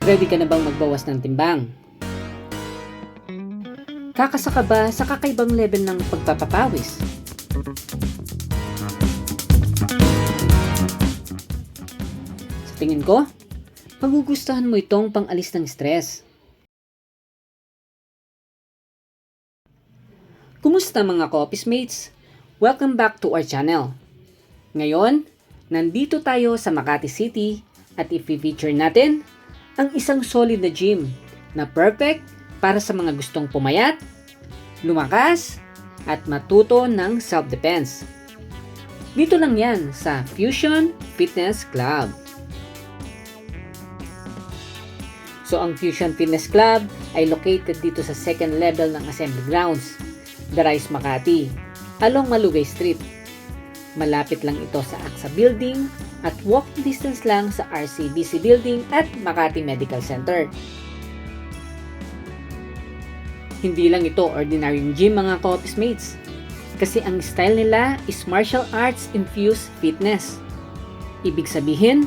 Ready ka na bang magbawas ng timbang? Kakasa ka ba sa kakaibang level ng pagpapapawis? Sa tingin ko, magugustuhan mo itong pang-alis ng stress. Kumusta mga ka-office mates? Welcome back to our channel. Ngayon, nandito tayo sa Makati City at i-feature natin ang isang solid na gym na perfect para sa mga gustong pumayat, lumakas, at matuto ng self-defense. Dito lang yan sa Fusion Fitness Club. So ang Fusion Fitness Club ay located dito sa second level ng Assembly Grounds, The Rise Makati, along Malugay Street. Malapit lang ito sa AXA Building at walking distance lang sa RCBC Building at Makati Medical Center. Hindi lang ito ordinary gym mga ka-office mates, kasi ang style nila is martial arts infused fitness. Ibig sabihin,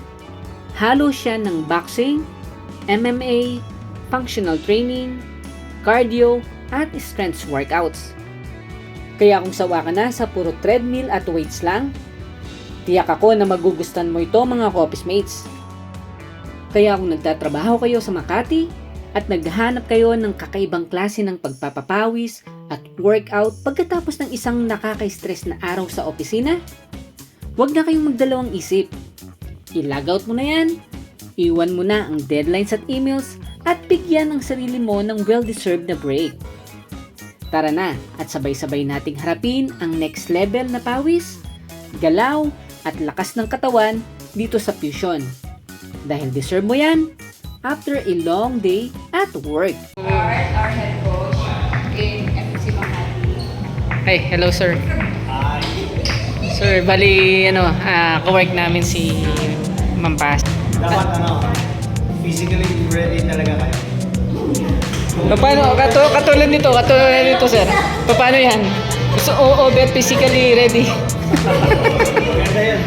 halo siya ng boxing, MMA, functional training, cardio, at strength workouts. Kaya kung sawa ka na sa puro treadmill at weights lang, tiyak ako na magugustuhan mo ito mga ka-office mates. Kaya kung nagtatrabaho kayo sa Makati at naghahanap kayo ng kakaibang klase ng pagpapapawis at workout pagkatapos ng isang nakaka-stress na araw sa opisina, huwag na kayong magdalawang isip. I-log out mo na yan, iwan mo na ang deadlines at emails at bigyan ng sarili mo ng well-deserved na break. Tara na at sabay-sabay nating harapin ang next level na pawis, galaw at lakas ng katawan dito sa Fusion. Dahil deserve mo yan after a long day at work. Our head coach in FC Makati. Hey, hello sir. Sir, bali ka-work namin si Ma'am Paz. Dapat physically ready talaga kayo. Paano katulad nito sir? Paano yan? Gusto but physically ready. Maganda yan.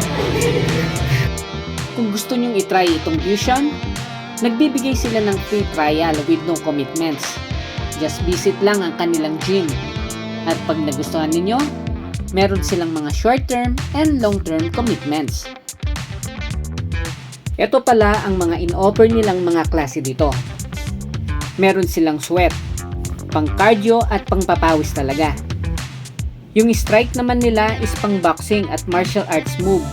Kung gusto nyong itry itong Fusion, nagbibigay sila ng free trial with no commitments. Just visit lang ang kanilang gym. At pag nagustuhan ninyo, meron silang mga short-term and long-term commitments. Ito pala ang mga in-offer nilang mga klase dito. Meron silang sweat, pang cardio at pang papawis talaga. Yung strike naman nila is pang boxing at martial arts move.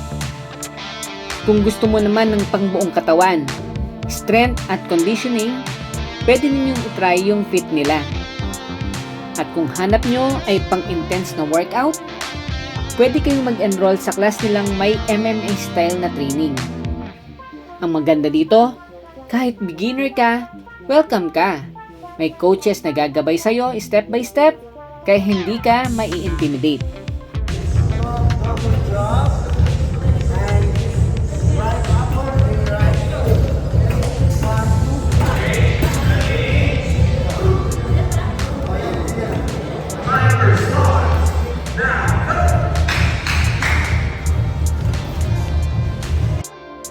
Kung gusto mo naman ng pang buong katawan, strength at conditioning, pwede ninyong itry yung fit nila. At kung hanap nyo ay pang intense na workout, pwede kayong mag-enroll sa class nilang may MMA style na training. Ang maganda dito, kahit beginner ka, welcome ka. May coaches na gagabay sa'yo step by step, kaya hindi ka mai-intimidate.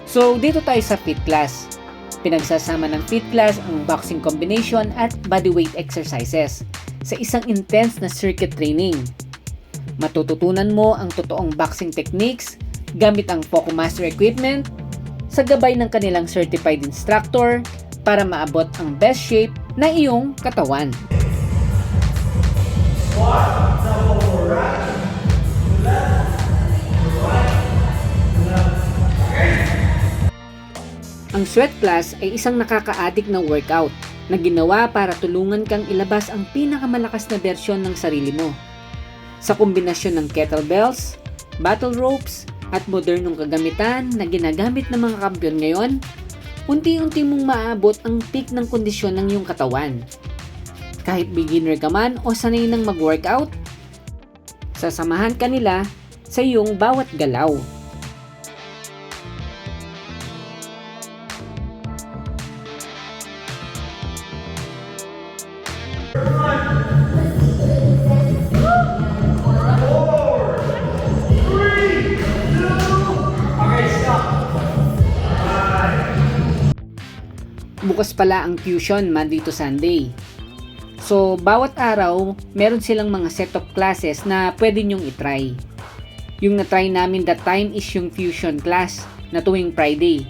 So, dito tayo sa fit class. Pinagsasama ng fit class ang boxing combination at bodyweight exercises sa isang intense na circuit training. Matututunan mo ang totoong boxing techniques gamit ang Pocomaster equipment sa gabay ng kanilang certified instructor para maabot ang best shape na iyong katawan. Ang sweat class ay isang nakaka-addict na workout na ginawa para tulungan kang ilabas ang pinakamalakas na bersyon ng sarili mo. Sa kombinasyon ng kettlebells, battle ropes, at modernong kagamitan na ginagamit ng mga kampiyon ngayon, unti-unti mong maaabot ang peak ng kondisyon ng iyong katawan. Kahit beginner ka man o sanay nang mag-workout, sasamahan ka nila sa iyong bawat galaw. Bukas pala ang tuition Monday to Sunday. So, bawat araw, meron silang mga set of classes na pwede nyong itry. Yung na-try namin that time is yung fusion class na tuwing Friday,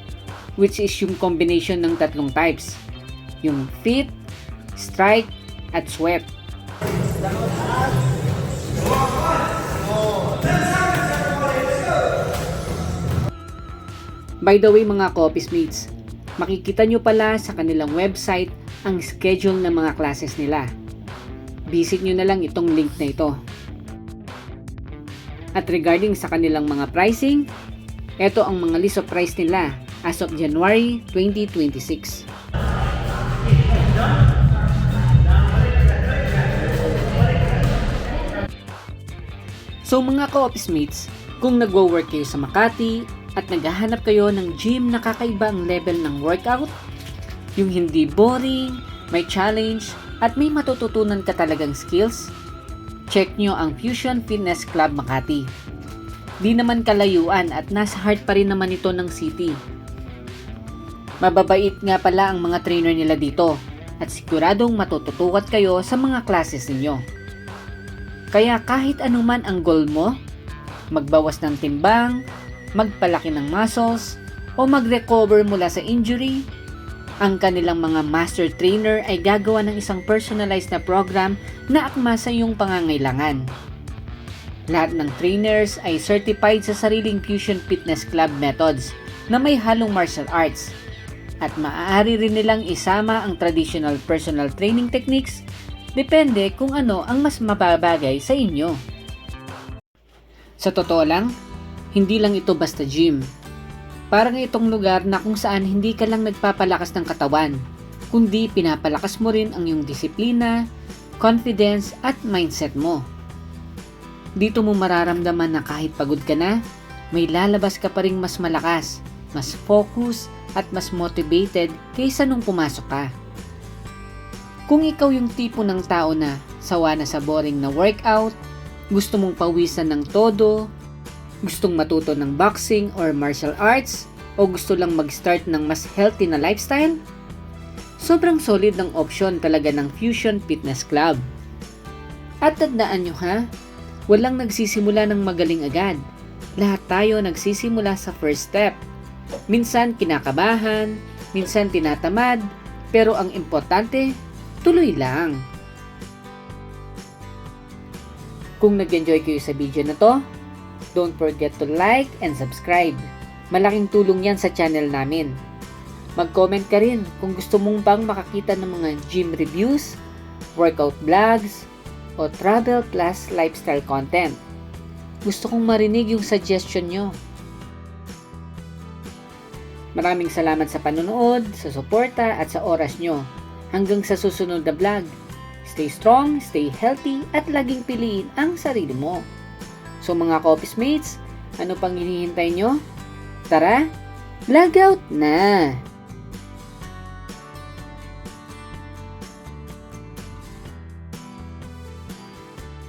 which is yung combination ng tatlong types. Yung fit, strike, at sweat. By the way mga Coffees Mates, makikita nyo pala sa kanilang website ang schedule ng mga classes nila. Visit nyo na lang itong link na ito. At regarding sa kanilang mga pricing, ito ang mga list of price nila as of January 2026. So mga ka-office mates, kung nagwo-work kayo sa Makati at naghahanap kayo ng gym na kakaiba ang level ng workout, yung hindi boring, may challenge, at may matututunan ka talagang skills, check nyo ang Fusion Fitness Club Makati. Di naman kalayuan at nasa heart pa rin naman ito ng city. Mababait nga pala ang mga trainer nila dito at siguradong matututukat kayo sa mga classes ninyo. Kaya kahit anuman ang goal mo, magbawas ng timbang, magpalaki ng muscles, o mag-recover mula sa injury, ang kanilang mga master trainer ay gagawa ng isang personalized na program na akma sa iyong pangangailangan. Lahat ng trainers ay certified sa sariling Fusion Fitness Club methods na may halong martial arts at maaari rin nilang isama ang traditional personal training techniques depende kung ano ang mas mababagay sa inyo. Sa totoo lang, hindi lang ito basta gym. Parang itong lugar na kung saan hindi ka lang nagpapalakas ng katawan, kundi pinapalakas mo rin ang iyong disiplina, confidence at mindset mo. Dito mo mararamdaman na kahit pagod ka na, may lalabas ka pa rin mas malakas, mas focus at mas motivated kaysa nung pumasok ka. Kung ikaw yung tipo ng tao na sawa na sa boring na workout, gusto mong pawisan ng todo, gustong matuto ng boxing or martial arts, o gusto lang mag-start ng mas healthy na lifestyle, sobrang solid ng option talaga ng Fusion Fitness Club. At tandaan nyo ha, walang nagsisimula ng magaling agad. Lahat tayo nagsisimula sa first step. Minsan kinakabahan, minsan tinatamad, pero ang importante, tuloy lang. Kung nag-enjoy kayo sa video na to, don't forget to like and subscribe. Malaking tulong yan sa channel namin. Mag-comment ka rin kung gusto mong bang makakita ng mga gym reviews, workout vlogs, o travel plus lifestyle content. Gusto kong marinig yung suggestion nyo. Maraming salamat sa panonood, sa suporta at sa oras nyo. Hanggang sa susunod na vlog. Stay strong, stay healthy, at laging piliin ang sarili mo. So mga Coffees Mates, ano pang hinihintay nyo? Tara, vlog out na!